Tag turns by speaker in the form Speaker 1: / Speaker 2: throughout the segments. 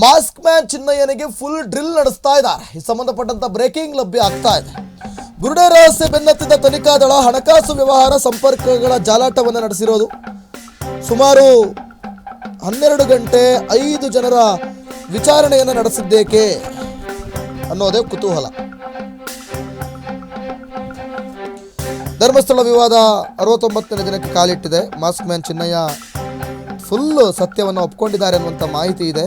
Speaker 1: Mask man ಚಿನ್ನಯ್ಯನಿಗೆ full drill ನಡೆಸ್ತಾ ಇದ್ದಾರೆ. ಈ ಸಂಬಂಧಪಟ್ಟಂತ ಬ್ರೇಕಿಂಗ್ ಲಭ್ಯ ಆಗ್ತಾ ಇದೆ. ಗುರುಡೆ ರಹಸ್ಯ ಬೆನ್ನತ್ತಿದ್ದ ತನಿಖಾ ದಳ ಹಣಕಾಸು ವ್ಯವಹಾರ ಸಂಪರ್ಕಗಳ ಜಾಲಾಟವನ್ನು ನಡೆಸಿರೋದು. ಸುಮಾರು 12 ಗಂಟೆ 5 ಜನರ ವಿಚಾರಣೆಯನ್ನು ನಡೆಸಿದ್ದೇಕೆ ಅನ್ನೋದೇ ಕುತೂಹಲ. ಧರ್ಮಸ್ಥಳ ವಿವಾದ 69ನೇ ದಿನಕ್ಕೆ ಕಾಲಿಟ್ಟಿದೆ. ಮಾಸ್ಕ್ ಮ್ಯಾನ್ ಚಿನ್ನಯ್ಯ ಫುಲ್ ಸತ್ಯವನ್ನು ಒಪ್ಕೊಂಡಿದ್ದಾರೆ ಅನ್ನುವಂಥ ಮಾಹಿತಿ ಇದೆ.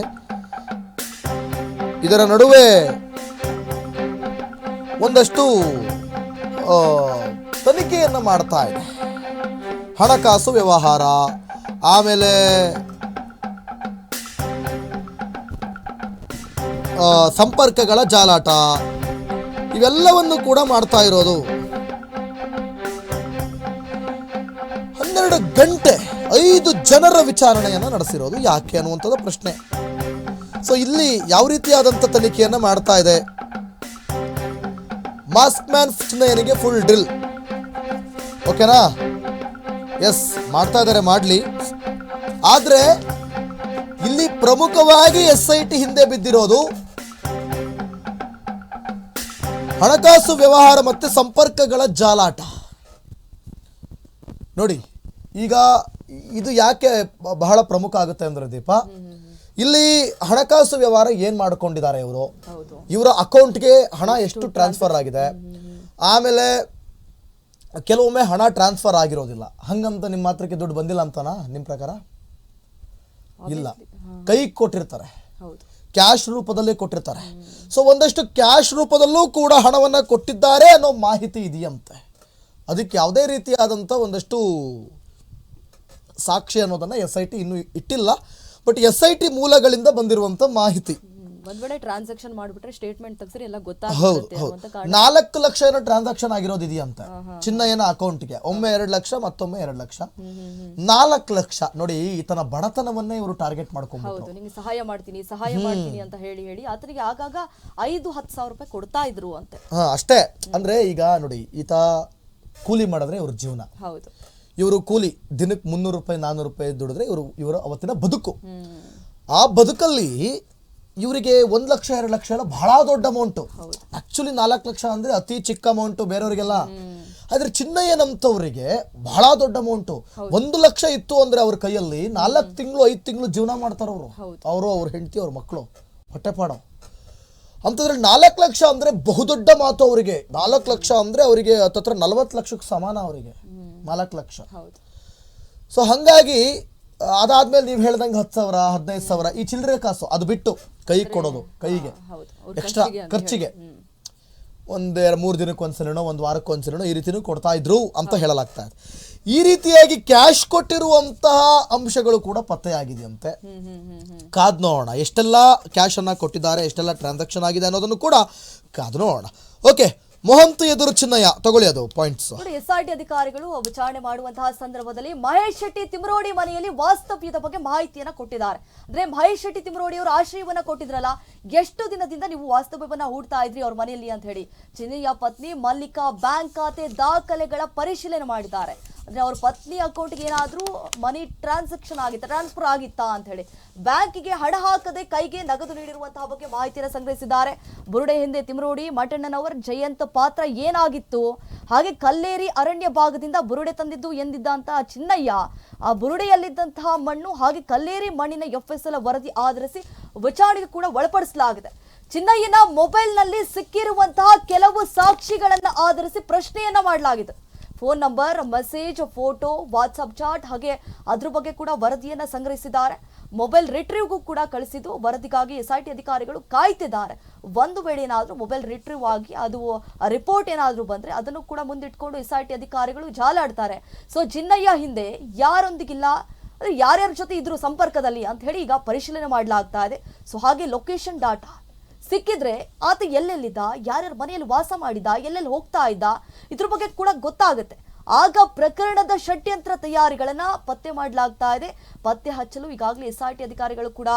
Speaker 1: ಇದರ ನಡುವೆ ಒಂದಷ್ಟು ತನಿಖೆಯನ್ನು ಮಾಡ್ತಾ ಇದೆ. ಹಣಕಾಸು ವ್ಯವಹಾರ, ಆಮೇಲೆ ಸಂಪರ್ಕಗಳ ಜಾಲಾಟ, ಇವೆಲ್ಲವನ್ನು ಕೂಡ ಮಾಡ್ತಾ ಇರೋದು. 12 ಗಂಟೆ 5 ಜನರ ವಿಚಾರಣೆಯನ್ನು ನಡೆಸಿರೋದು ಯಾಕೆ ಅನ್ನುವಂಥದ್ದು ಪ್ರಶ್ನೆ. ಸೊ ಇಲ್ಲಿ ಯಾವ ರೀತಿಯಾದಂಥ ತನಿಖೆಯನ್ನು ಮಾಡ್ತಾ ಇದೆ? ಮಾಸ್ಕ್ ಮ್ಯಾನ್ ಚಿನ್ನಯ್ಯನಿಗೆ ಫುಲ್ ಡ್ರಿಲ್, ಓಕೆನಾ? ಎಸ್, ಮಾಡ್ತಾ ಇದ್ದಾರೆ, ಮಾಡಲಿ. ಆದರೆ ಇಲ್ಲಿ ಪ್ರಮುಖವಾಗಿ SIT ಹಿಂದೆ ಬಿದ್ದಿರೋದು ಹಣಕಾಸು ವ್ಯವಹಾರ ಮತ್ತು ಸಂಪರ್ಕಗಳ ಜಾಲಾಟ. ನೋಡಿ, ಈಗ ಇದು ಯಾಕೆ ಬಹಳ ಪ್ರಮುಖ ಆಗುತ್ತೆ ಅಂದ್ರೆ ದೀಪ, ಇಲ್ಲಿ ಹಣಕಾಸು ವ್ಯವಹಾರ ಏನ್ ಮಾಡ್ಕೊಂಡಿದ್ದಾರೆ ಇವರ ಅಕೌಂಟ್ಗೆ ಹಣ ಎಷ್ಟು ಟ್ರಾನ್ಸ್ಫರ್ ಆಗಿದೆ, ಆಮೇಲೆ ಕೆಲವೊಮ್ಮೆ ಹಣ ಟ್ರಾನ್ಸ್ಫರ್ ಆಗಿರೋದಿಲ್ಲ. ಹಂಗಂತ ನಿಮ್ಮ ಮಾತ್ರಕ್ಕೆ ದುಡ್ಡು ಬಂದಿಲ್ಲ ಅಂತನಾ ನಿಮ್ಮ ಪ್ರಕಾರ? ಇಲ್ಲ, ಕೈ ಕೊಟ್ಟಿರ್ತಾರೆ, ಕ್ಯಾಶ್ ರೂಪದಲ್ಲೇ ಕೊಟ್ಟಿರ್ತಾರೆ. ಸೊ ಒಂದಷ್ಟು ಕ್ಯಾಶ್ ರೂಪದಲ್ಲೂ ಕೂಡ ಹಣವನ್ನ ಕೊಟ್ಟಿದ್ದಾರೆ ಅನ್ನೋ ಮಾಹಿತಿ ಇದೆಯಂತೆ. ಅದಕ್ಕೆ ಯಾವುದೇ ರೀತಿಯಾದಂಥ ಒಂದಷ್ಟು ಸಾಕ್ಷಿ ಅನ್ನೋದನ್ನ SIT ಇನ್ನೂ ಇಟ್ಟಿಲ್ಲ. ಬಟ್ SIT ಮೂಲಗಳಿಂದ ಬಂದಿರುವಂತ ಮಾಹಿತಿ.
Speaker 2: ಒಂದ್ ವೇಳೆ ಟ್ರಾನ್ಸಾಕ್ಷನ್ ಮಾಡ್ಬಿಟ್ರೆ ಸ್ಟೇಟ್ಮೆಂಟ್ ತೆಗ್ಸಿದ್ರೆ ಎಲ್ಲ ಗೊತ್ತಾಗುತ್ತೆ.
Speaker 1: 4 ಲಕ್ಷ ಏನೋ ಟ್ರಾನ್ಸಾಕ್ಷನ್ ಆಗಿರೋದು ಇದೆಯಂತ ಚಿನ್ನಯ್ಯನ ಅಕೌಂಟ್ಗೆ. ಒಮ್ಮೆ 2 ಲಕ್ಷ, ಮತ್ತೊಮ್ಮೆ 2 ಲಕ್ಷ, 4 ಲಕ್ಷ. ನೋಡಿ, ಈತನ ಬಡತನವನ್ನೇ ಇವರು ಟಾರ್ಗೆಟ್ ಮಾಡ್ಕೊಂಡ್ಬಿಟ್ರು.
Speaker 2: ನಿಮ್ಗೆ ಸಹಾಯ ಮಾಡ್ತೀನಿ ಅಂತ ಹೇಳಿ ಆತನಿಗೆ ಆಗಾಗ 5-10 ಸಾವಿರ ರೂಪಾಯಿ ಕೊಡ್ತಾ ಇದ್ರು ಅಂತೆ.
Speaker 1: ಅಷ್ಟೇ. ಅಂದ್ರೆ ಈಗ ನೋಡಿ, ಈತ ಕೂಲಿ ಮಾಡಿದ್ರೆ ಇವ್ರ ಜೀವನ.
Speaker 2: ಹೌದು,
Speaker 1: ಇವರು ಕೂಲಿ ದಿನಕ್ಕೆ 300 ರೂಪಾಯಿ 400 ರೂಪಾಯಿ ದುಡಿದ್ರೆ ಇವರು ಅವತ್ತಿನ ಬದುಕು. ಆ ಬದುಕಲ್ಲಿ ಇವರಿಗೆ 1 ಲಕ್ಷ 2 ಲಕ್ಷ ಎಲ್ಲ ಬಹಳ ದೊಡ್ಡ ಅಮೌಂಟು. ಆಕ್ಚುಲಿ 4 ಲಕ್ಷ ಅಂದ್ರೆ ಅತಿ ಚಿಕ್ಕ ಅಮೌಂಟು ಬೇರೆಯವರಿಗೆಲ್ಲ. ಆದ್ರೆ ಚಿನ್ನಯ್ಯನಂತವರಿಗೆ ಬಹಳ ದೊಡ್ಡ ಅಮೌಂಟು. 1 ಲಕ್ಷ ಇತ್ತು ಅಂದ್ರೆ ಅವ್ರ ಕೈಯಲ್ಲಿ 4 ತಿಂಗಳು 5 ತಿಂಗಳು ಜೀವನ ಮಾಡ್ತಾರ ಅವರು, ಅವ್ರ ಹೆಂಡತಿ, ಅವ್ರ ಮಕ್ಕಳು ಹೊಟ್ಟೆಪಾಡ. ಅಂತಂದ್ರೆ 4 ಲಕ್ಷ ಅಂದ್ರೆ ಬಹುದೊಡ್ಡ ಮಾತು ಅವರಿಗೆ. 4 ಲಕ್ಷ ಅಂದ್ರೆ ಅವರಿಗೆ ಹತ್ತತ್ರ 40 ಲಕ್ಷಕ್ಕೆ ಸಮಾನ ಅವರಿಗೆ 4 ಲಕ್ಷ. ಸೊ ಹಂಗಾಗಿ ಅದಾದ್ಮೇಲೆ ನೀವು ಹೇಳ್ದಂಗೆ 10 ಸಾವಿರ 15 ಸಾವಿರ ಈ ಚಿಲ್ಲರೆ ಕಾಸು ಅದು ಬಿಟ್ಟು ಕೈಗೆ ಕೊಡೋದು, ಕೈಗೆ ಎಕ್ಸ್ಟ್ರಾ ಖರ್ಚಿಗೆ 1-3 ದಿನಕ್ಕೊಂದ್ಸಲನೋ 1 ವಾರಕ್ಕೊಂದ್ಸಲನೋ ಈ ರೀತಿನೂ ಕೊಡ್ತಾ ಇದ್ರು ಅಂತ ಹೇಳಲಾಗ್ತಾ ಇದೆ. ಈ ರೀತಿಯಾಗಿ ಕ್ಯಾಶ್ ಕೊಟ್ಟಿರುವಂತಹ ಅಂಶಗಳು ಕೂಡ ಪತ್ತೆಯಾಗಿದೆಯಂತೆ. ಕಾದ್ ನೋಡೋಣ ಎಷ್ಟೆಲ್ಲ ಕ್ಯಾಶ್ ಅನ್ನ ಕೊಟ್ಟಿದ್ದಾರೆ, ಎಷ್ಟೆಲ್ಲ ಟ್ರಾನ್ಸಾಕ್ಷನ್ ಆಗಿದೆ ಅನ್ನೋದನ್ನು ಕೂಡ ಕಾದ್ ನೋಡೋಣ. ಓಕೆ, ಮೊಹಂತ್ ಎದುರು ಚಿನ್ನಯ್ಯ, ತಗೊಳ್ಳಿ ಅದು ಪಾಯಿಂಟ್ಸ್.
Speaker 2: SIT ಅಧಿಕಾರಿಗಳು ವಿಚಾರಣೆ ಮಾಡುವಂತಹ ಸಂದರ್ಭದಲ್ಲಿ ಮಹೇಶ್ ಶೆಟ್ಟಿ ತಿಮರೋಡಿ ಮನೆಯಲ್ಲಿ ವಾಸ್ತವ್ಯದ ಬಗ್ಗೆ ಮಾಹಿತಿಯನ್ನ ಕೊಟ್ಟಿದ್ದಾರೆ. ಅಂದ್ರೆ ಮಹೇಶ್ ಶೆಟ್ಟಿ ತಿಮರೋಡಿ ಅವರು ಆಶ್ರಯವನ್ನ ಕೊಟ್ಟಿದ್ರಲ್ಲ, ಎಷ್ಟು ದಿನದಿಂದ ನೀವು ವಾಸ್ತವ್ಯವನ್ನ ಹೂಡ್ತಾ ಇದ್ರಿ ಅವ್ರ ಮನೆಯಲ್ಲಿ ಅಂತ ಹೇಳಿ ಚಿನ್ನಯ್ಯ ಪತ್ನಿ ಮಲ್ಲಿಕಾ ಬ್ಯಾಂಕ್ ಖಾತೆ ದಾಖಲೆಗಳ ಪರಿಶೀಲನೆ ಮಾಡಿದ್ದಾರೆ. ಅಂದ್ರೆ ಅವ್ರ ಪತ್ನಿ ಅಕೌಂಟ್ಗೆ ಏನಾದ್ರೂ ಮನಿ ಟ್ರಾನ್ಸ್ಫರ್ ಆಗಿತ್ತಾ ಅಂತ ಹೇಳಿ ಬ್ಯಾಂಕಿಗೆ ಹಣ ಹಾಕದೆ ಕೈಗೆ ನಗದು ನೀಡಿರುವಂತಹ ಬಗ್ಗೆ ಮಾಹಿತಿಯನ್ನು ಸಂಗ್ರಹಿಸಿದ್ದಾರೆ. ಬುರುಡೆ ಹಿಂದೆ ತಿಮರೋಡಿ ಮಠಣ್ಣನವರ್ ಜಯಂತ್ ಪಾತ್ರ ಏನಾಗಿತ್ತು, ಹಾಗೆ ಕಲ್ಲೇರಿ ಅರಣ್ಯ ಭಾಗದಿಂದ ಬುರುಡೆ ತಂದಿದ್ದು ಎಂದಿದ್ದಂತಹ ಚಿನ್ನಯ್ಯ ಆ ಬುರುಡೆಯಲ್ಲಿದ್ದಂತಹ ಮಣ್ಣು ಹಾಗೆ ಕಲ್ಲೇರಿ ಮಣ್ಣಿನ FSL ವರದಿ ಆಧರಿಸಿ ವಿಚಾರಣೆಗೆ ಕೂಡ ಒಳಪಡಿಸಲಾಗಿದೆ. ಚಿನ್ನಯ್ಯನ ಮೊಬೈಲ್ ನಲ್ಲಿ ಸಿಕ್ಕಿರುವಂತಹ ಕೆಲವು ಸಾಕ್ಷಿಗಳನ್ನ ಆಧರಿಸಿ ಪ್ರಶ್ನೆಯನ್ನ ಮಾಡಲಾಗಿದೆ. Phone number, message, photo, WhatsApp chat ಹಾಗೆ ಅದ್ರ ಬಗ್ಗೆ ಕೂಡ ವರದಿಯನ್ನ ಸಂಗ್ರಹಿಸಿದ್ದಾರೆ. ಮೊಬೈಲ್ ರಿಟ್ರೀವ್ಗೂ ಕೂಡ ಕಳಿಸಿದ್ದು ವರದಿಗಾಗಿ SIT ಅಧಿಕಾರಿಗಳು ಕಾಯ್ತಿದ್ದಾರೆ. ಒಂದು ವೇಳೆ ಏನಾದ್ರೂ ಮೊಬೈಲ್ ರಿಟ್ರೀವ್ ಆಗಿ ಅದು ರಿಪೋರ್ಟ್ ಏನಾದ್ರೂ ಬಂದ್ರೆ ಅದನ್ನು ಕೂಡ ಮುಂದಿಟ್ಕೊಂಡು SIT ಅಧಿಕಾರಿಗಳು ಜಾಲಾಡ್ತಾರೆ. ಸೊ ಚಿನ್ನಯ್ಯ ಹಿಂದೆ ಯಾರೊಂದಿಗಿಲ್ಲ, ಯಾರ್ಯಾರ ಜೊತೆ ಇದ್ರು ಸಂಪರ್ಕದಲ್ಲಿ ಅಂತ ಹೇಳಿ ಈಗ ಪರಿಶೀಲನೆ ಮಾಡಲಾಗ್ತಾ ಇದೆ. ಸೊ ಹಾಗೆ ಲೊಕೇಶನ್ ಡಾಟಾ ಸಿಕ್ಕಿದ್ರೆ ಆತ ಎಲ್ಲೆಲ್ಲಿದ್ದ, ಯಾರ್ಯಾರ ಮನೆಯಲ್ಲಿ ವಾಸ ಮಾಡಿದ್ದ, ಎಲ್ಲೆಲ್ಲಿ ಹೋಗ್ತಾ ಇದ್ದ, ಇದ್ರ ಬಗ್ಗೆ ಕೂಡ ಗೊತ್ತಾಗುತ್ತೆ. ಆಗ ಪ್ರಕರಣದ ಷಡ್ಯಂತ್ರ ತಯಾರಿಗಳನ್ನ ಪತ್ತೆ ಮಾಡಲಾಗ್ತಾ ಇದೆ. ಪತ್ತೆ ಹಚ್ಚಲು ಈಗಾಗಲೇ SIT ಅಧಿಕಾರಿಗಳು ಕೂಡ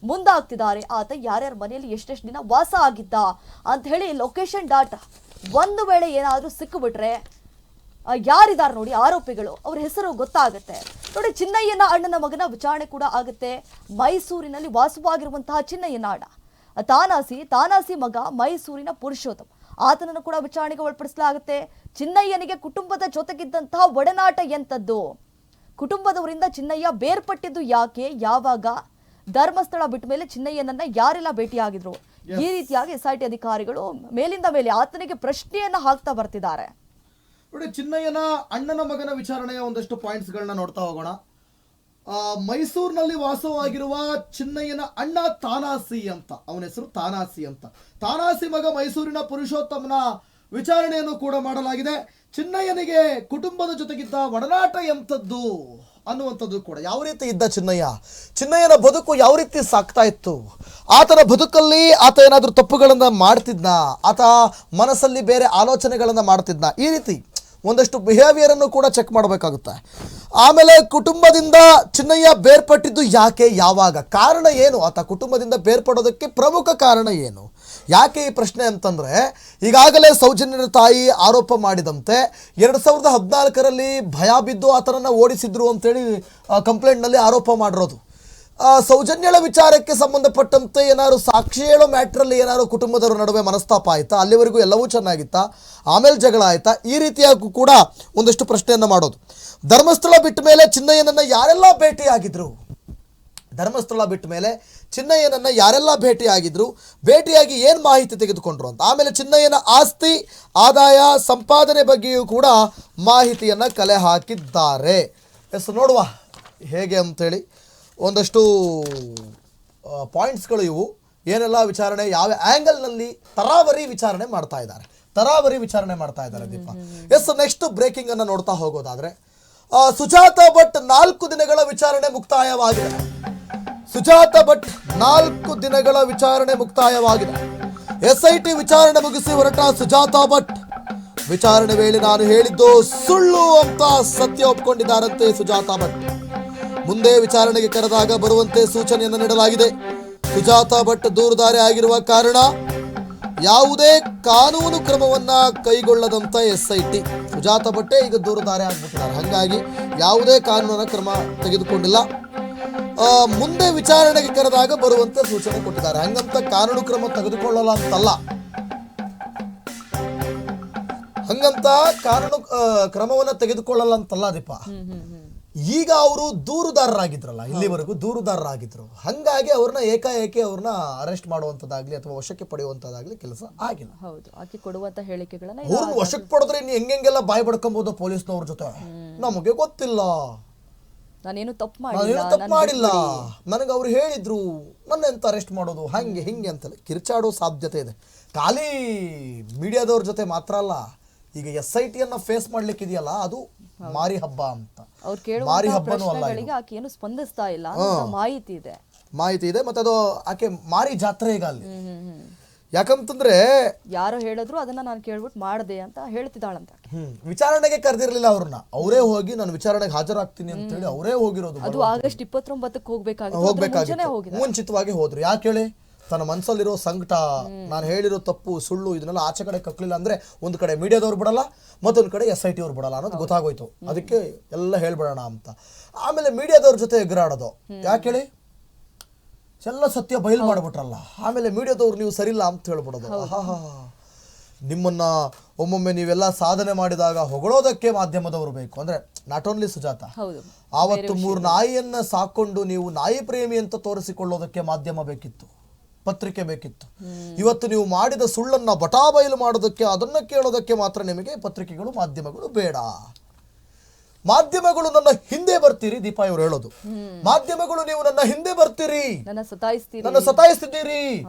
Speaker 2: ಮುಂದಾಗ್ತಿದ್ದಾರೆ. ಆತ ಯಾರ್ಯಾರ ಮನೆಯಲ್ಲಿ ಎಷ್ಟೆಷ್ಟು ದಿನ ವಾಸ ಆಗಿದ್ದ ಅಂತ ಹೇಳಿ ಲೊಕೇಶನ್ ಡಾಟಾ ಒಂದು ವೇಳೆ ಏನಾದ್ರೂ ಸಿಕ್ಕಿಬಿಟ್ರೆ ಯಾರಿದ್ದಾರೆ ನೋಡಿ ಆರೋಪಿಗಳು, ಅವ್ರ ಹೆಸರು ಗೊತ್ತಾಗುತ್ತೆ ನೋಡಿ. ಚಿನ್ನಯ್ಯನ ಅಣ್ಣನ ಮಗನ ವಿಚಾರಣೆ ಕೂಡ ಆಗುತ್ತೆ. ಮೈಸೂರಿನಲ್ಲಿ ವಾಸವಾಗಿರುವಂತಹ ಚಿನ್ನಯ್ಯನ ಅಣ್ಣ ತಾನಾಸಿ ಮಗ ಮೈಸೂರಿನ ಪುರುಷೋತ್ತಮ್, ಆತನನ್ನು ಕೂಡ ವಿಚಾರಣೆಗೆ ಒಳಪಡಿಸಲಾಗುತ್ತೆ. ಚಿನ್ನಯ್ಯನಿಗೆ ಕುಟುಂಬದ ಜೊತೆಗಿದ್ದಂತಹ ಒಡನಾಟ ಎಂತದ್ದು, ಕುಟುಂಬದವರಿಂದ ಚಿನ್ನಯ್ಯ ಬೇರ್ಪಟ್ಟಿದ್ದು ಯಾಕೆ, ಯಾವಾಗ, ಧರ್ಮಸ್ಥಳ ಬಿಟ್ಟ ಮೇಲೆ ಚಿನ್ನಯ್ಯನನ್ನ ಯಾರೆಲ್ಲ ಭೇಟಿಯಾಗಿದ್ರು, ಈ ರೀತಿಯಾಗಿ SIT ಅಧಿಕಾರಿಗಳು ಮೇಲಿಂದ ಮೇಲೆ ಆತನಿಗೆ ಪ್ರಶ್ನೆಯನ್ನ ಹಾಕ್ತಾ ಬರ್ತಿದ್ದಾರೆ.
Speaker 1: ನೋಡಿ, ಚಿನ್ನಯ್ಯನ ಅಣ್ಣನ ಮಗನ ವಿಚಾರಣೆಯ ಒಂದಷ್ಟು ಪಾಯಿಂಟ್ಸ್ಗಳನ್ನ ನೋಡ್ತಾ ಹೋಗೋಣ. ಮೈಸೂರಿನಲ್ಲಿ ವಾಸವಾಗಿರುವ ಚಿನ್ನಯ್ಯನ ಅಣ್ಣ ತಾನಾಸಿ ಅಂತ, ಅವನ ಹೆಸರು ತಾನಾಸಿ ಅಂತ. ತಾನಾಸಿ ಮಗ ಮೈಸೂರಿನ ಪುರುಷೋತ್ತಮನ ವಿಚಾರಣೆಯನ್ನು ಕೂಡ ಮಾಡಲಾಗಿದೆ. ಚಿನ್ನಯ್ಯನಿಗೆ ಕುಟುಂಬದ ಜೊತೆಗಿದ್ದ ಒಡನಾಟ ಎಂಥದ್ದು ಅನ್ನುವಂಥದ್ದು ಕೂಡ, ಯಾವ ರೀತಿ ಇದ್ದ ಚಿನ್ನಯ್ಯನ ಬದುಕು ಯಾವ ರೀತಿ ಸಾಕ್ತಾ ಇತ್ತು, ಆತನ ಬದುಕಲ್ಲಿ ಆತ ಏನಾದರೂ ತಪ್ಪುಗಳನ್ನು ಮಾಡ್ತಿದ್ನ, ಆತ ಮನಸ್ಸಲ್ಲಿ ಬೇರೆ ಆಲೋಚನೆಗಳನ್ನು ಮಾಡ್ತಿದ್ನ, ಈ ರೀತಿ ಒಂದಷ್ಟು ಬಿಹೇವಿಯರನ್ನು ಕೂಡ ಚೆಕ್ ಮಾಡಬೇಕಾಗುತ್ತೆ. ಆಮೇಲೆ ಕುಟುಂಬದಿಂದ ಚಿನ್ನಯ್ಯ ಬೇರ್ಪಟ್ಟಿದ್ದು ಯಾಕೆ, ಯಾವಾಗ, ಕಾರಣ ಏನು, ಆತ ಕುಟುಂಬದಿಂದ ಬೇರ್ಪಡೋದಕ್ಕೆ ಪ್ರಮುಖ ಕಾರಣ ಏನು, ಯಾಕೆ ಈ ಪ್ರಶ್ನೆ ಅಂತಂದರೆ, ಈಗಾಗಲೇ ಸೌಜನ್ಯನ ತಾಯಿ ಆರೋಪ ಮಾಡಿದಂತೆ 2014ರಲ್ಲಿ ಭಯ ಬಿದ್ದು ಆತನನ್ನು ಓಡಿಸಿದ್ರು ಅಂತೇಳಿ ಕಂಪ್ಲೇಂಟ್ನಲ್ಲಿ ಆರೋಪ ಮಾಡಿರೋದು. ಸೌಜನ್ಯಳ ವಿಚಾರಕ್ಕೆ ಸಂಬಂಧಪಟ್ಟಂತೆ ಏನಾದ್ರು ಸಾಕ್ಷಿ ಹೇಳೋ ಮ್ಯಾಟ್ರಲ್ಲಿ ಏನಾದ್ರು ಕುಟುಂಬದವರ ನಡುವೆ ಮನಸ್ತಾಪ ಆಯ್ತಾ, ಅಲ್ಲಿವರೆಗೂ ಎಲ್ಲವೂ ಚೆನ್ನಾಗಿತ್ತಾ, ಆಮೇಲೆ ಜಗಳ ಆಯ್ತಾ, ಈ ರೀತಿಯಾಗೂ ಕೂಡ ಒಂದಷ್ಟು ಪ್ರಶ್ನೆಯನ್ನು ಮಾಡೋದು. ಧರ್ಮಸ್ಥಳ ಬಿಟ್ಟ ಮೇಲೆ ಚಿನ್ನಯ್ಯನನ್ನು ಯಾರೆಲ್ಲ ಭೇಟಿಯಾಗಿದ್ರು, ಧರ್ಮಸ್ಥಳ ಬಿಟ್ಟ ಮೇಲೆ ಚಿನ್ನಯ್ಯನನ್ನು ಯಾರೆಲ್ಲ ಭೇಟಿಯಾಗಿ ಏನು ಮಾಹಿತಿ ತೆಗೆದುಕೊಂಡ್ರು ಅಂತ. ಆಮೇಲೆ ಚಿನ್ನಯ್ಯನ ಆಸ್ತಿ ಆದಾಯ ಸಂಪಾದನೆ ಬಗ್ಗೆಯೂ ಕೂಡ ಮಾಹಿತಿಯನ್ನು ಕಲೆ ಹಾಕಿದ್ದಾರೆ. ನೋಡುವ ಹೇಗೆ ಅಂತೇಳಿ ಒಂದಷ್ಟು ಪಾಯಿಂಟ್ಸ್ಗಳು ಇವು. ಏನೆಲ್ಲ ವಿಚಾರಣೆ, ಯಾವ ಆ್ಯಂಗಲ್ನಲ್ಲಿ ತರಾವರಿ ವಿಚಾರಣೆ ಮಾಡ್ತಾ ಇದ್ದಾರೆ ದೀಪ. ನೆಕ್ಸ್ಟ್ ಬ್ರೇಕಿಂಗ್ ಅನ್ನು ನೋಡ್ತಾ ಹೋಗೋದಾದ್ರೆ, ಸುಜಾತ ಭಟ್ 4 ದಿನಗಳ ವಿಚಾರಣೆ ಮುಕ್ತಾಯವಾಗಿದೆ. SIT ವಿಚಾರಣೆ ಮುಗಿಸಿ ಹೊರಟ ಸುಜಾತ ಭಟ್ ವಿಚಾರಣೆ ವೇಳೆ ನಾನು ಹೇಳಿದ್ದು ಸುಳ್ಳು ಅಂತ ಸತ್ಯ ಒಪ್ಪಿಕೊಂಡಿದ್ದಾರಂತೆ ಸುಜಾತ ಭಟ್. ಮುಂದೆ ವಿಚಾರಣೆಗೆ ಕರೆದಾಗ ಬರುವಂತೆ ಸೂಚನೆಯನ್ನು ನೀಡಲಾಗಿದೆ. ಸುಜಾತ ಭಟ್ ದೂರುದಾರಿ ಆಗಿರುವ ಕಾರಣ ಯಾವುದೇ ಕಾನೂನು ಕ್ರಮವನ್ನ ಕೈಗೊಳ್ಳದಂತ SIT. ಸುಜಾತ ಭಟ್ಟೆ ಈಗ ದೂರುದಾರಿ ಆಗ್ಬಿಟ್ಟಿದ್ದಾರೆ, ಹಾಗಾಗಿ ಯಾವುದೇ ಕಾನೂನಿನ ಕ್ರಮ ತೆಗೆದುಕೊಂಡಿಲ್ಲ. ಮುಂದೆ ವಿಚಾರಣೆಗೆ ಕರೆದಾಗ ಬರುವಂತೆ ಸೂಚನೆ ಕೊಟ್ಟಿದ್ದಾರೆ. ಹಂಗಂತ ಕಾನೂನು ಕ್ರಮ ತೆಗೆದುಕೊಳ್ಳಲ್ಲ ಅಂತಲ್ಲ, ಹಂಗಂತ ಕಾನೂನು ಕ್ರಮವನ್ನ ತೆಗೆದುಕೊಳ್ಳಲ್ಲ ಅಂತಲ್ಲ ದೀಪ. ಈಗ ಅವರು ದೂರುದಾರರಾಗಿದ್ರಲ್ಲ, ಇಲ್ಲಿವರೆಗೂ ದೂರುದಾರರಾಗಿದ್ರು, ಹಂಗಾಗಿ ಅವ್ರನ್ನ ಏಕಾಏಕಿ ಅವ್ರನ್ನ ಅರೆಸ್ಟ್ ಮಾಡುವಂತದ್ದಾಗ್ಲಿ ಅಥವಾ ವಶಕ್ಕೆ ಪಡೆಯುವಂತದ್ದಾಗ್ಲಿ ಕೆಲಸ ಆಗಿಲ್ಲ.
Speaker 2: ಹೌದು, ಆಕೆ ಕೊಡುವಂತ ಹೇಳಿಕೆಗಳನ್ನ
Speaker 1: ಅವ್ರನ್ನ ವಶಕ್ಕೆ ಪಡೆದ್ರೆ ಇನ್ನು ಹೆಂಗೆಲ್ಲ ಬಾಯ್ ಬಡ್ಕೊಬಹುದು ಪೊಲೀಸ್ನವ್ರ ಜೊತೆ, ನಮಗೆ ಗೊತ್ತಿಲ್ಲ,
Speaker 2: ನಾನೇನು ತಪ್ಪು
Speaker 1: ಮಾಡಿಲ್ಲ, ನನಗೆ ಅವ್ರು ಹೇಳಿದ್ರು ನನ್ನ ಎಂತ ಅರೆಸ್ಟ್ ಮಾಡೋದು ಹಂಗೆ ಹಿಂಗೆ ಅಂತಲ್ಲ ಕಿರ್ಚಾಡೋ ಸಾಧ್ಯತೆ ಇದೆ. ಖಾಲಿ ಮೀಡಿಯಾದವ್ರ ಜೊತೆ ಮಾತ್ರ ಅಲ್ಲ, ಈಗ SITಯನ್ನ ಫೇಸ್ ಮಾಡ್ಲಿಕ್ಕೆ ಇದೆಯಲ್ಲ, ಅದು ಮಾರಿ ಹಬ್ಬ ಅಂತ. ಮಾರಿ ಹಬ್ಬನೂ ಅಲ್ಲ,
Speaker 2: ಆಕೆ ಏನು ಸ್ಪಂದಿಸ್ತಾ ಇಲ್ಲ, ಮಾಹಿತಿ ಇದೆ. ಮತ್ತೆ ಅದು ಆಕೆ ಮಾರಿ ಜಾತ್ರೆ ಈಗ ಅಲ್ಲಿ. ಯಾಕಂತಂದ್ರೆ ಯಾರೋ ಹೇಳಿದ್ರು ಅದನ್ನ ನಾನು ಕೇಳ್ಬಿಟ್ಟು ಮಾಡಿದೆ ಅಂತ ಹೇಳ್ತಿದ್ದಾಳಂತ.
Speaker 1: ವಿಚಾರಣೆಗೆ ಕರೆದಿರ್ಲಿಲ್ಲ ಅವ್ರನ್ನ, ಅವರೇ ಹೋಗಿ ನಾನು ವಿಚಾರಣೆಗೆ ಹಾಜರಾಗ್ತೀನಿ ಅಂತ ಹೇಳಿ ಅವರೇ ಹೋಗಿರೋದು.
Speaker 2: ಅದು ಆಗಸ್ಟ್ 29ಕ್ಕೆ ಹೋಗ್ಬೇಕಾಗಿತ್ತು,
Speaker 1: ಮುಂಚಿತವಾಗಿ ಹೋದ್ರು. ಯಾಕೆ ಹೇಳಿ, ತನ್ನ ಮನಸ್ಸಲ್ಲಿರೋ ಸಂಕಟ, ನಾನು ಹೇಳಿರೋ ತಪ್ಪು ಸುಳ್ಳು ಇದನ್ನೆಲ್ಲ ಆಚೆ ಕಡೆ ಕಕ್ಕಲಿಲ್ಲ ಅಂದ್ರೆ ಒಂದು ಕಡೆ ಮೀಡಿಯಾದವ್ರು ಬಿಡಲ್ಲ, ಮತ್ತೊಂದು ಕಡೆ SIT ಅವ್ರು ಬಿಡಲ್ಲ ಅನ್ನೋದು ಗೊತ್ತಾಗೋಯ್ತು. ಅದಕ್ಕೆ ಎಲ್ಲ ಹೇಳ್ಬಿಡೋಣ ಅಂತ. ಆಮೇಲೆ ಮೀಡಿಯಾದವ್ರ ಜೊತೆ ಎಗರಾಡೋದು, ಯಾಕೆ ಹೇಳಿ, ಎಲ್ಲ ಸತ್ಯ ಬಯಲು ಮಾಡ್ಬಿಟ್ರಲ್ಲ, ಆಮೇಲೆ ಮೀಡಿಯಾದವ್ರು ನೀವು ಸರಿಲ್ಲ ಅಂತ ಹೇಳ್ಬಿಡೋದು. ನಿಮ್ಮನ್ನ ಒಮ್ಮೊಮ್ಮೆ ನೀವೆಲ್ಲ ಸಾಧನೆ ಮಾಡಿದಾಗ ಹೊಗಳೋದಕ್ಕೆ ಮಾಧ್ಯಮದವರು ಬೇಕು. ಅಂದ್ರೆ ನಾಟ್ ಓನ್ಲಿ ಸುಜಾತ, ಆವತ್ತು 3 ನಾಯಿಯನ್ನ ಸಾಕೊಂಡು ನೀವು ನಾಯಿ ಪ್ರೇಮಿ ಅಂತ ತೋರಿಸಿಕೊಳ್ಳೋದಕ್ಕೆ ಮಾಧ್ಯಮ ಬೇಕಿತ್ತು, ಪತ್ರಿಕೆ ಬೇಕಿತ್ತು. ಇವತ್ತು ನೀವು ಮಾಡಿದ ಸುಳ್ಳನ್ನ ಬಟಾಬಯಲು ಮಾಡೋದಕ್ಕೆ, ಅದನ್ನ ಕೇಳೋದಕ್ಕೆ ಮಾತ್ರ ನಿಮಗೆ ಪತ್ರಿಕೆಗಳು ಮಾಧ್ಯಮಗಳು ಬೇಡ. ಮಾಧ್ಯಮಗಳು ನನ್ನ ಹಿಂದೆ ಬರ್ತೀರಿ, ದೀಪ ಇವರು ಹೇಳೋದು. ಮಾಧ್ಯಮಗಳು ನೀವು ನನ್ನ ಹಿಂದೆ ಬರ್ತೀರಿ, ನನ್ನ ಸತಾಯಿಸ್ತಿದ್ದೀರಿ,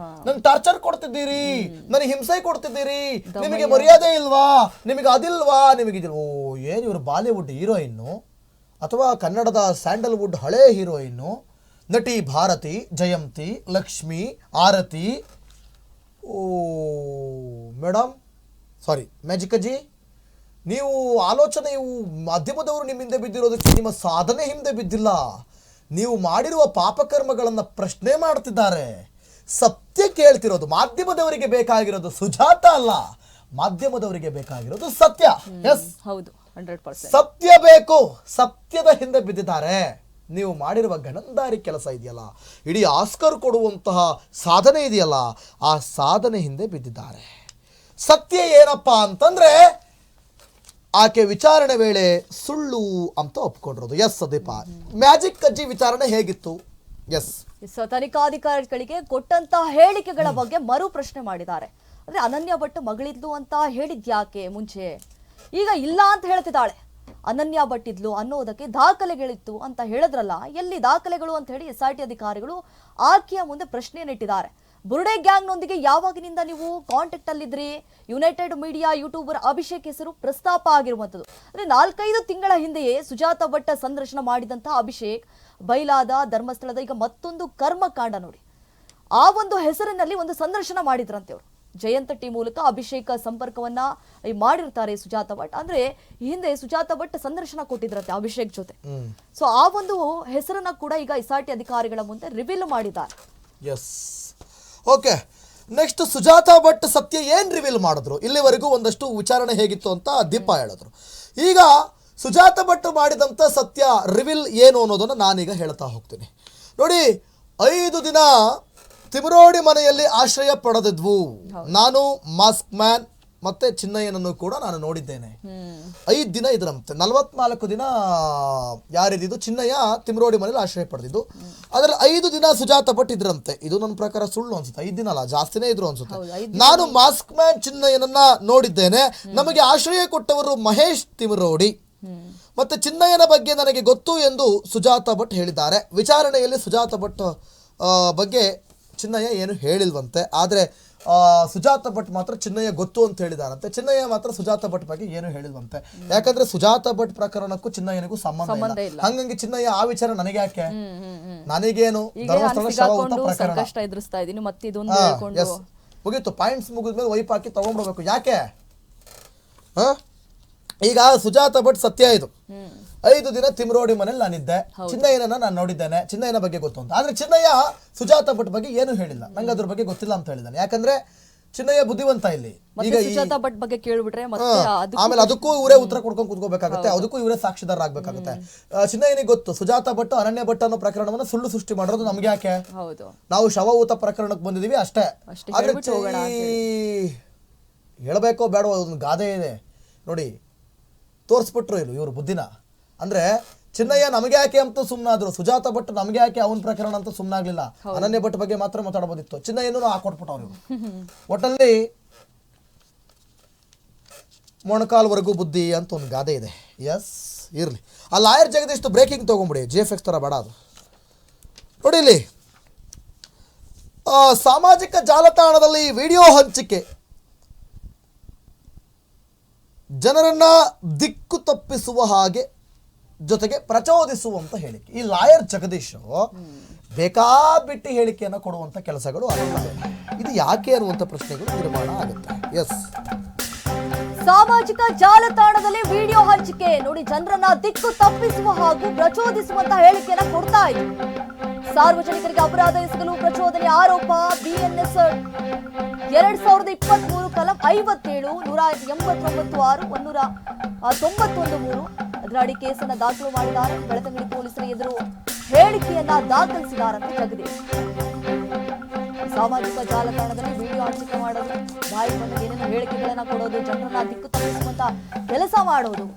Speaker 1: ನನ್ ಟಾರ್ಚರ್ ಕೊಡ್ತಿದ್ದೀರಿ, ನನಗೆ ಹಿಂಸೆ ಕೊಡ್ತಿದ್ದೀರಿ, ನಿಮಗೆ ಮರ್ಯಾದೆ ಇಲ್ವಾ, ನಿಮಗೆ ಅದಿಲ್ವಾ, ನಿಮಗೆ ಏನ್ ಇವರು ಬಾಲಿವುಡ್ ಹೀರೋಯಿನ್ನು ಅಥವಾ ಕನ್ನಡದ ಸ್ಯಾಂಡಲ್ವುಡ್ ಹಳೆ ಹೀರೋಯಿನ್ನು, ನಟಿ ಭಾರತಿ, ಜಯಂತಿ, ಲಕ್ಷ್ಮಿ, ಆರತಿ, ಮೇಡಮ್ ಸಾರಿ ಮ್ಯಾಜಿಕಜ್ಜಿ, ನೀವು ಆಲೋಚನೆ, ಇವು ಮಾಧ್ಯಮದವರು ನಿಮ್ಮ ಹಿಂದೆ ಬಿದ್ದಿರೋದಕ್ಕೆ ನಿಮ್ಮ ಸಾಧನೆ ಹಿಂದೆ ಬಿದ್ದಿಲ್ಲ, ನೀವು ಮಾಡಿರುವ ಪಾಪಕರ್ಮಗಳನ್ನು ಪ್ರಶ್ನೆ ಮಾಡ್ತಿದ್ದಾರೆ, ಸತ್ಯ ಕೇಳ್ತಿರೋದು. ಮಾಧ್ಯಮದವರಿಗೆ ಬೇಕಾಗಿರೋದು ಸುಜಾತ ಅಲ್ಲ, ಮಾಧ್ಯಮದವರಿಗೆ ಬೇಕಾಗಿರೋದು ಸತ್ಯ. ಎಸ್,
Speaker 2: ಹೌದು. 100%.
Speaker 1: ಸತ್ಯ ಬೇಕು, ಸತ್ಯದ ಹಿಂದೆ ಬಿದ್ದಿದ್ದಾರೆ. ನೀವು ಮಾಡಿರುವ ಗಣಂದಾರಿ ಕೆಲಸ ಇದೆಯಲ್ಲ, ಇಡೀ ಆಸ್ಕರ್ ಕೊಡುವಂತಹ ಸಾಧನೆ ಇದೆಯಲ್ಲ, ಆ ಸಾಧನೆ ಹಿಂದೆ ಬಿದ್ದಿದ್ದಾರೆ. ಸತ್ಯ ಏನಪ್ಪ ಅಂತಂದ್ರೆ ಆಕೆ ವಿಚಾರಣೆ ವೇಳೆ ಸುಳ್ಳು ಅಂತ ಒಪ್ಕೊಂಡಿರೋದು. ಎಸ್ ದೀಪ, ಮ್ಯಾಜಿಕ್ ಕಜ್ಜಿ ವಿಚಾರಣೆ ಹೇಗಿತ್ತು? ಎಸ್,
Speaker 2: ತನಿಖಾಧಿಕಾರಿಗಳಿಗೆ ಕೊಟ್ಟಂತ ಹೇಳಿಕೆಗಳ ಬಗ್ಗೆ ಮರು ಪ್ರಶ್ನೆ ಮಾಡಿದ್ದಾರೆ. ಅಂದ್ರೆ ಅನನ್ಯ ಭಟ್ ಮಗಳಿದ್ಲು ಅಂತ ಹೇಳಿದ್ಯಾಕೆ ಮುಂಚೆ, ಈಗ ಇಲ್ಲ ಅಂತ ಹೇಳ್ತಿದ್ದಾಳೆ. ಅನನ್ಯ ಭಟ್ ಇದ್ಲು ಅನ್ನೋದಕ್ಕೆ ದಾಖಲೆಗಳಿತ್ತು ಅಂತ ಹೇಳಿದ್ರಲ್ಲ, ಎಲ್ಲಿ ದಾಖಲೆಗಳು ಅಂತ ಹೇಳಿ SIT ಅಧಿಕಾರಿಗಳು ಆಕೆಯ ಮುಂದೆ ಪ್ರಶ್ನೆಯನ್ನಿಟ್ಟಿದ್ದಾರೆ. ಬುರ್ಡೆ ಗ್ಯಾಂಗ್ನೊಂದಿಗೆ ಯಾವಾಗಿನಿಂದ ನೀವು ಕಾಂಟ್ಯಾಕ್ಟ್ ಅಲ್ಲಿದ್ರಿ? ಯುನೈಟೆಡ್ ಮೀಡಿಯಾ ಯೂಟ್ಯೂಬರ್ ಅಭಿಷೇಕ್ ಹೆಸರು ಪ್ರಸ್ತಾಪ ಆಗಿರುವಂಥದ್ದು. ಅಂದ್ರೆ 4-5 ತಿಂಗಳ ಹಿಂದೆಯೇ ಸುಜಾತ ಭಟ್ ಸಂದರ್ಶನ ಮಾಡಿದಂತಹ ಅಭಿಷೇಕ್ ಬೈಲಾದ ಧರ್ಮಸ್ಥಳದ ಈಗ ಮತ್ತೊಂದು ಕರ್ಮಕಾಂಡ ನೋಡಿ. ಆ ಒಂದು ಹೆಸರಿನಲ್ಲಿ ಒಂದು ಸಂದರ್ಶನ ಮಾಡಿದ್ರಂತೆ ಅವರು. ಜಯಂತ ಟಿ ಮೂಲಕ ಅಭಿಷೇಕ್ ಸಂಪರ್ಕವನ್ನ ಮಾಡಿರ್ತಾರೆ ಸುಜಾತ ಭಟ್. ಅಂದ್ರೆ ಹಿಂದೆ ಸುಜಾತ ಭಟ್ ಸಂದರ್ಶನ ಕೊಟ್ಟಿದ್ರಂತೆ ಅಭಿಷೇಕ್ ಜೊತೆ. ಸೊ ಆ ಒಂದು ಹೆಸರನ್ನ ಕೂಡ ಈಗ SIT ಅಧಿಕಾರಿಗಳ ಮುಂದೆ ರಿವೀಲ್ ಮಾಡಿದ್ದಾರೆ.
Speaker 1: Yes, okay. Next Sujata Bhat ಸತ್ಯ ಏನ್ ರಿವೀಲ್ ಮಾಡಿದ್ರು? ಇಲ್ಲಿವರೆಗೂ ಒಂದಷ್ಟು ವಿಚಾರಣೆ ಹೇಗಿತ್ತು ಅಂತ ದೀಪ ಹೇಳಿದ್ರು. ಈಗ ಸುಜಾತ ಭಟ್ ಮಾಡಿದಂಥ ಸತ್ಯ ರಿವೀಲ್ ಏನು ಅನ್ನೋದನ್ನು ನಾನೀಗ ಹೇಳ್ತಾ ಹೋಗ್ತೀನಿ. ನೋಡಿ, 5 ದಿನ ತಿಮರೋಡಿ ಮನೆಯಲ್ಲಿ ಆಶ್ರಯ ಪಡೆದಿದ್ವು. ನಾನು ಮಾಸ್ಕ್ ಮ್ಯಾನ್ ಮತ್ತೆ ಚಿನ್ನಯ್ಯನನ್ನು ಕೂಡ ನಾನು ನೋಡಿದ್ದೇನೆ. 5 ದಿನ ಇದ್ರಂತೆ, 44 ದಿನ ಯಾರಿದ್ದು ಚಿನ್ನಯ್ಯ ತಿಮರೋಡಿ ಮನೇಲಿ ಆಶ್ರಯ ಪಡೆದಿದ್ದು. ಅದ್ರಲ್ಲಿ 5 ದಿನ ಸುಜಾತ ಭಟ್ ಇದ್ರಂತೆ. ಇದು ನನ್ನ ಪ್ರಕಾರ ಸುಳ್ಳು ಅನ್ಸುತ್ತೆ. 5 ದಿನ ಅಲ್ಲ, ಜಾಸ್ತಿನೇ ಇದ್ರು ಅನ್ಸುತ್ತೆ. ನಾನು ಮಾಸ್ಕ್ ಮ್ಯಾನ್ ಚಿನ್ನಯ್ಯನನ್ನ ನೋಡಿದ್ದೇನೆ. ನಮಗೆ ಆಶ್ರಯ ಕೊಟ್ಟವರು ಮಹೇಶ್ ತಿಮರೋಡಿ. ಮತ್ತೆ ಚಿನ್ನಯ್ಯನ ಬಗ್ಗೆ ನನಗೆ ಗೊತ್ತು ಎಂದು ಸುಜಾತ ಭಟ್ ಹೇಳಿದ್ದಾರೆ. ವಿಚಾರಣೆಯಲ್ಲಿ ಸುಜಾತ ಭಟ್ ಬಗ್ಗೆ ಚಿನ್ನಯ್ಯ ಏನು ಹೇಳಿಲ್ವಂತೆ. ಆದರೆ ಸುಜಾತ ಭಟ್ ಮಾತ್ರ ಚಿನ್ನಯ್ಯ ಗೊತ್ತು ಅಂತ ಹೇಳಿದಾರಂತೆ. ಚಿನ್ನಯ್ಯ ಮಾತ್ರ ಸುಜಾತ ಭಟ್ ಬಗ್ಗೆ ಏನು ಹೇಳಿಲ್ವಂತೆ. ಯಾಕಂದ್ರೆ ಸುಜಾತ ಭಟ್ ಪ್ರಕರಣಕ್ಕೂ ಚಿನ್ನಯ್ಯನಿಗೂ ಸಂಬಂಧ ಇಲ್ಲ. ಹಂಗಾಗಿ ಚಿನ್ನಯ್ಯ ಆ ವಿಚಾರ ನನಗೆ ಯಾಕೆ, ನನಗೇನು ಧರ್ಮಸ್ಥಳ ಶವ ಊತ ಪ್ರಕರಣ ಮುಗೀತು. ಪಾಯಿಂಟ್ಸ್ ಮುಗಿದ್ಮೇಲೆ ವೈಪ್ ಹಾಕಿ ತಗೊಂಡ್ಬಿಡ್ಬೇಕು. ಯಾಕೆ ಈಗ ಸುಜಾತ ಭಟ್ ಸತ್ಯ ಇದು. 5 ದಿನ ತಿಮರೋಡಿ ಮನೇಲಿ ನಾನಿದ್ದೆ. ಚಿನ್ನಯ್ಯನನ್ನ ನಾನು ನೋಡಿದ್ದೇನೆ. ಚಿನ್ನಯ್ಯನ ಬಗ್ಗೆ ಗೊತ್ತು ಅಂತ. ಆದ್ರೆ ಚಿನ್ನಯ್ಯ ಸುಜಾತ ಭಟ್ ಬಗ್ಗೆ ಏನು ಹೇಳಿಲ್ಲ. ನಂಗೆ ಅದ್ರ ಬಗ್ಗೆ ಗೊತ್ತಿಲ್ಲ ಅಂತ ಹೇಳಿದ್ದಾನೆ. ಯಾಕಂದ್ರೆ ಚಿನ್ನಯ್ಯ ಬುದ್ಧಿವಂತ ಇಲ್ಲಿ. ಈಗ
Speaker 2: ಸುಜಾತ ಭಟ್ ಬಗ್ಗೆ ಕೇಳ್ಬಿಟ್ರೆ
Speaker 1: ಆಮೇಲೆ ಅದಕ್ಕೂ ಇವರೇ ಉತ್ತರ ಕೊಡ್ಕೊಂಡು ಕೂತ್ಕೋಬೇಕಾಗುತ್ತೆ. ಅದಕ್ಕೂ ಇವರೇ ಸಾಕ್ಷಿದಾರ ಆಗ್ಬೇಕಾಗುತ್ತೆ. ಚಿನ್ನಯ್ಯನಿಗೆ ಗೊತ್ತು ಸುಜಾತ ಭಟ್ ಅನನ್ಯ ಭಟ್ ಅನ್ನೋ ಪ್ರಕರಣವನ್ನ ಸುಳ್ಳು ಸೃಷ್ಟಿ ಮಾಡೋದು ನಮ್ಗೆ ಯಾಕೆ, ನಾವು ಶವ ಊತ ಪ್ರಕರಣಕ್ಕೆ ಬಂದಿದೀವಿ ಅಷ್ಟೇ. ಆದ್ರೆ ಹೇಳ್ಬೇಕೋ ಬೇಡ, ಒಂದು ಗಾದೆ ಇದೆ ನೋಡಿ, ತೋರಿಸ್ಬಿಟ್ರು ಇವರು ಬುದ್ಧಿನ. ಅಂದ್ರೆ ಚಿನ್ನಯ್ಯ ನಮಗೆ ಯಾಕೆ ಅಂತ ಸುಮ್ಮನಾದ್ರು, ಸುಜಾತ ಭಟ್ ನಮಗೆ ಯಾಕೆ ಅವನ ಪ್ರಕರಣ ಅಂತ ಸುಮ್ಮನಾಗ್ಲಿಲ್ಲ. ಅನನ್ಯ ಭಟ್ ಬಗ್ಗೆ ಮಾತ್ರ ಮಾತಾಡಬಹುದಿತ್ತು. ಚಿನ್ನಯ್ಯನೂ ಹಾಕೊಟ್ಬಿಟ್ಟವ್ರು ಇವರು. ಒಟ್ಟಲ್ಲಿ ಮೊಣಕಾಲ್ವರೆಗೂ ಬುದ್ಧಿ ಅಂತ ಒಂದು ಗಾದೆ ಇದೆ. ಎಸ್, ಇರ್ಲಿ. ಆ ಲಾಯರ್ ಜಗದೀಶ್ ಬ್ರೇಕಿಂಗ್ ತಗೊಂಬಿಡಿ, GFX ತರ ಬೇಡ ಅದು. ನೋಡಿ ಇಲ್ಲಿ ಸಾಮಾಜಿಕ ಜಾಲತಾಣದಲ್ಲಿ ವಿಡಿಯೋ ಹಂಚಿಕೆ, ಜನರನ್ನ ದಿಕ್ಕು ತಪ್ಪಿಸುವ ಹಾಗೆ ಜೊತೆಗೆ ಪ್ರಚೋದಿಸುವಂತ ಹೇಳಿಕೆ. ಈ ಲಾಯರ್ ಜಗದೀಶ್ ಬೇಕಾಬಿಟ್ಟಿ ಹೇಳಿಕೆಯನ್ನು ಕೊಡುವಂತ ಕೆಲಸಗಳು ಆಗುತ್ತವೆ. ಇದು ಯಾಕೆ ಅನ್ನುವಂತ ಪ್ರಶ್ನೆಗಳು ನಿರ್ಮಾಣ ಆಗುತ್ತೆ. ಎಸ್,
Speaker 2: ಸಾಮಾಜಿಕ ಜಾಲತಾಣದಲ್ಲಿ ವಿಡಿಯೋ ಹಂಚಿಕೆ ನೋಡಿ, ಜನರನ್ನ ದಿಕ್ಕು ತಪ್ಪಿಸುವ ಹಾಗೂ ಪ್ರಚೋದಿಸುವಂತ ಹೇಳಿಕೆಯನ್ನ ಕೊಡ್ತಾ ಇದೆ. ಸಾರ್ವಜನಿಕರಿಗೆ ಅಪರಾಧ ಎಸಗಲು ಪ್ರಚೋದನೆ ಆರೋಪ BNS 2023 ಕಲಂ 57 189 6 191 ಅದರಡಿ ಕೇಸನ್ನ ದಾಖಲು ಮಾಡಿದ್ದಾರೆ. ಬೆಳತಂಗಡಿ ಪೊಲೀಸರ ಎದುರು ಹೇಳಿಕೆಯನ್ನ ದಾಖಲಿಸಿದಾರಂತೆ ಜಗದೀಶ್. ಸಾಮಾಜಿಕ ಜಾಲತಾಣದಲ್ಲಿ ವಿಡಿಯೋ ಹಂಚಿಕೆ ಮಾಡೋದು, ಬಾಯಿ ಬಂದ ಏನೇನೋ ಹೇಳಿಕೆಗಳನ್ನ ಕೊಡೋದು, ಜನರನ್ನ ದಿಕ್ಕು ತಪ್ಪಿಸುವಂತ ಕೆಲಸ ಮಾಡೋದು.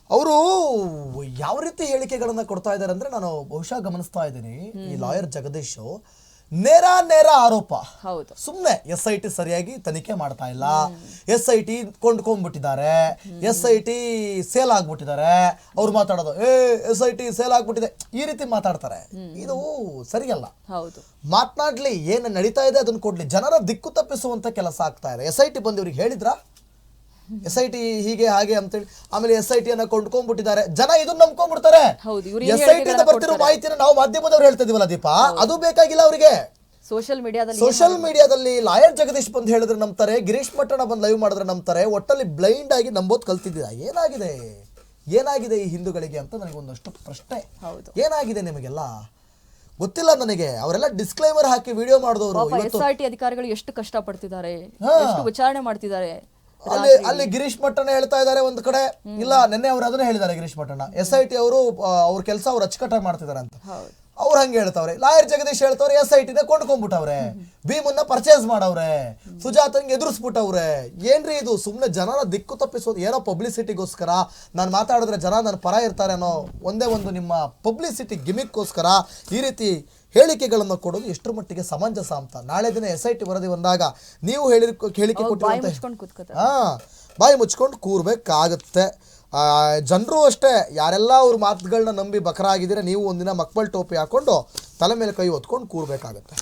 Speaker 1: ಅವರು ಯಾವ ರೀತಿ ಹೇಳಿಕೆಗಳನ್ನ ಕೊಡ್ತಾ ಇದ್ದಾರೆ ಅಂದ್ರೆ, ನಾನು ಬಹುಶಃ ಗಮನಿಸ್ತಾ ಇದ್ದೀನಿ ಈ ಲಾಯರ್ ಜಗದೀಶ್ ನೇರ ಆರೋಪ. ಸುಮ್ಮನೆ SIT ಸರಿಯಾಗಿ ತನಿಖೆ ಮಾಡ್ತಾ ಇಲ್ಲ, SIT ಕೊಂಡ್ಕೊಂಡ್ಬಿಟ್ಟಿದ್ದಾರೆ, SIT ಸೇಲ್ ಆಗ್ಬಿಟ್ಟಿದ್ದಾರೆ. ಅವ್ರು ಮಾತಾಡೋದು SIT ಸೇಲ್ ಆಗ್ಬಿಟ್ಟಿದೆ, ಈ ರೀತಿ ಮಾತಾಡ್ತಾರೆ. ಇದು ಸರಿಯಲ್ಲ. ಮಾತನಾಡ್ಲಿ, ಏನು ನಡೀತಾ ಇದೆ ಅದನ್ನ ಕೊಡ್ಲಿ. ಜನರ ದಿಕ್ಕು ತಪ್ಪಿಸುವಂತ ಕೆಲಸ ಆಗ್ತಾ ಇದೆ. SIT ಬಂದು ಇವ್ರಿಗೆ ಹೇಳಿದ್ರ SIT ಹೀಗೆ ಹಾಗೆ ಅಂತೇಳಿ, ಆಮೇಲೆ SIT ಅನ್ನ ಕೊಂಡ್ಕೊಂಡ್ಬಿಟ್ಟಿದ್ದಾರೆ. ಜನ ಇದನ್ನ ನಂಬ್ಕೊಂಡ್ಬಿಡ್ತಾರೆ. SIT ಬರ್ತಿರೋ ಮಾಹಿತಿನ ನಾವು ಮಾಧ್ಯಮದವ್ರು ಹೇಳ್ತಾ ಇದೀವಲ್ಲ ದೀಪ, ಅದು ಬೇಕಾಗಿಲ್ಲ ಅವರಿಗೆ. ಸೋಷಿಯಲ್ ಮೀಡಿಯಾದಲ್ಲಿ ಲಾಯರ್ ಜಗದೀಶ್ ಬಂದು ಹೇಳಿದ್ರೆ ನಂಬ್ತಾರೆ, ಗಿರೀಶ್ ಮಟ್ಟಣ ಬಂದು ಲೈವ್ ಮಾಡಿದ್ರೆ ನಂಬ್ತಾರೆ. ಒಟ್ಟಲ್ಲಿ ಬ್ಲೈಂಡ್ ಆಗಿ ನಂಬೋದ್ ಕಲ್ತಿದ್ದೀರಾ. ಏನಾಗಿದೆ ಈ ಹಿಂದೂಗಳಿಗೆ ಅಂತ ನನಗೊಂದಷ್ಟು ಪ್ರಶ್ನೆ. ಏನಾಗಿದೆ ನಿಮಗೆಲ್ಲ ಗೊತ್ತಿಲ್ಲ ನನಗೆ. ಅವರೆಲ್ಲ ಡಿಸ್ಕ್ಲೈಮರ್ ಹಾಕಿ ವಿಡಿಯೋ ಮಾಡಿದವರು.
Speaker 2: SIT ಅಧಿಕಾರಿಗಳು ಎಷ್ಟು ಕಷ್ಟ ಪಡ್ತಿದ್ದಾರೆ, ಎಷ್ಟು ವಿಚಾರಣೆ ಮಾಡ್ತಿದ್ದಾರೆ.
Speaker 1: ಅಲ್ಲಿ ಗಿರೀಶ್ ಮಟ್ಟಣ್ಣ ಹೇಳ್ತಾ ಇದ್ದಾರೆ ಒಂದ್ ಕಡೆ, ಇಲ್ಲ ನಿನ್ನೆ ಅವ್ರು ಅದನ್ನ ಹೇಳಿದ್ದಾರೆ ಗಿರೀಶ್ ಮಟ್ಟಣ್ಣ, SIT ಅವರು ಅವ್ರ ಕೆಲಸ ಅವ್ರು ಅಚ್ಚುಕಟ್ಟಾಗಿ ಮಾಡ್ತಿದಾರೆ ಅಂತ. ಅವ್ರು ಹಂಗೆ ಹೇಳ್ತಾವ್ರೆ. ಲಾಯರ್ ಜಗದೀಶ್ ಹೇಳ್ತಾವ್ರೆ SIT ನ ಕೊಂಡ್ಕೊಂಡ್ಬಿಟ್ಟವ್ರೆ, ಭೀಮನ್ನ ಪರ್ಚೇಸ್ ಮಾಡವ್ರೆ, ಸುಜಾತನ್ಗೆ ಎದುರಿಸ್ಬಿಟ್ಟವ್ರೆ. ಏನ್ರಿ ಇದು? ಸುಮ್ಮನೆ ಜನರ ದಿಕ್ಕು ತಪ್ಪಿಸೋದು, ಏನೋ ಪಬ್ಲಿಸಿಟಿಗೋಸ್ಕರ ನಾನು ಮಾತಾಡಿದ್ರೆ ಜನ ನನ್ನ ಪರ ಇರ್ತಾರೆ ಅನ್ನೋ ಒಂದೇ ಒಂದು ನಿಮ್ಮ ಪಬ್ಲಿಸಿಟಿ ಗಿಮಿಕ್ಗೋಸ್ಕರ ಈ ರೀತಿ ಹೇಳಿಕೆಗಳನ್ನು ಕೊಡೋದು ಎಷ್ಟರ ಮಟ್ಟಿಗೆ ಸಮಂಜಸ ಅಂತ. ನಾಳೆ ದಿನ SIT ವರದಿ ಬಂದಾಗ ನೀವು ಹೇಳಿಕೆ ಕೊಟ್ಟಿರುವಂತ ಬಾಯಿ ಮುಚ್ಕೊಂಡು ಕೂರ್ಬೇಕಾಗತ್ತೆ. ಜನರು ಅಷ್ಟೇ, ಯಾರೆಲ್ಲ ಅವ್ರ ಮಾತುಗಳನ್ನ ನಂಬಿ ಬಕರ ಆಗಿದ್ದೀರಾ, ನೀವು ಒಂದಿನ ಮಕ್ಬಲ್ ಟೋಪಿ ಹಾಕೊಂಡು ತಲೆ ಮೇಲೆ ಕೈ ಹೊತ್ಕೊಂಡು ಕೂರ್ಬೇಕಾಗತ್ತೆ.